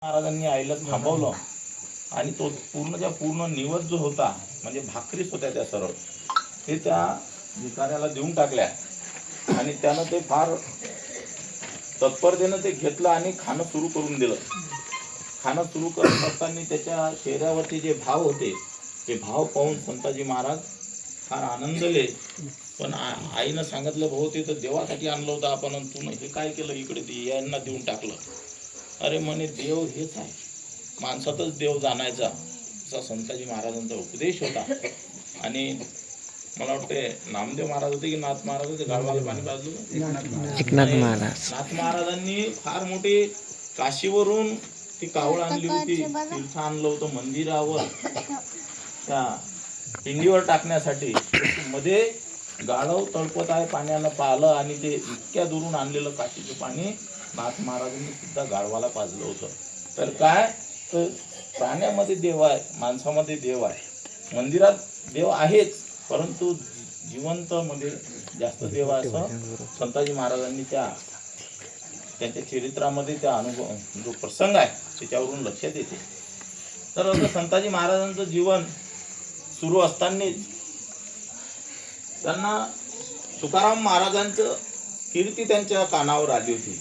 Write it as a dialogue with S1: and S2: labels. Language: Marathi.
S1: महाराजांनी आईला थांबवलं आणि तो पूर्ण निवद जो होता म्हणजे भाकरीच होत्या त्या सरळ ते त्या भिकाऱ्याला देऊन टाकल्या आणि त्यानं ते फार तत्परतेनं ते घेतलं आणि खाणं सुरू करून दिलं. खाणं सुरू करत असताना त्याच्या चेहऱ्यावरचे जे भाव होते ते भाव पाहून संताजी महाराज फार आनंदले. पण आईनं सांगितलं, भाऊ ते तर देवासाठी आणलं होतं आपण, तू हे काय केलं, इकडे यांना देऊन टाकलं. अरे म्हणे, देव हेच आहे, माणसातच देव जाणायचा, असा संताजी महाराजांचा उपदेश होता. आणि मला वाटते नामदेव महाराज होते की नाथ महाराज होते, गाढवाला पाणी पाजलं,
S2: एकनाथ महाराज.
S1: नाथ महाराजांनी फार मोठी काशीवरून ती कावळ आणली होती, तीर्थ आणलं होतं मंदिरावर त्या पिंडीवर टाकण्यासाठी. मध्ये गाढव तळपत आहे पाण्यानं पाहिलं आणि ते इतक्या दुरून आणलेलं काशीचं पाणी नाथ महाराजांनी सुद्धा गाढवाला पाजलं होतं. तर काय, तर प्राण्यामध्ये देव आहे, माणसामध्ये देव आहे, मंदिरात देव आहेच, परंतु जिवंत मध्ये जास्त देव आहे, असं संताजी महाराजांनी त्यांच्या चरित्रामध्ये त्या अनुभव जो प्रसंग आहे त्याच्यावरून लक्षात येते. तर असं संताजी महाराजांचं जीवन सुरू असतानाच त्यांना तुकाराम महाराजांचं कीर्ती त्यांच्या कानावर आली होती.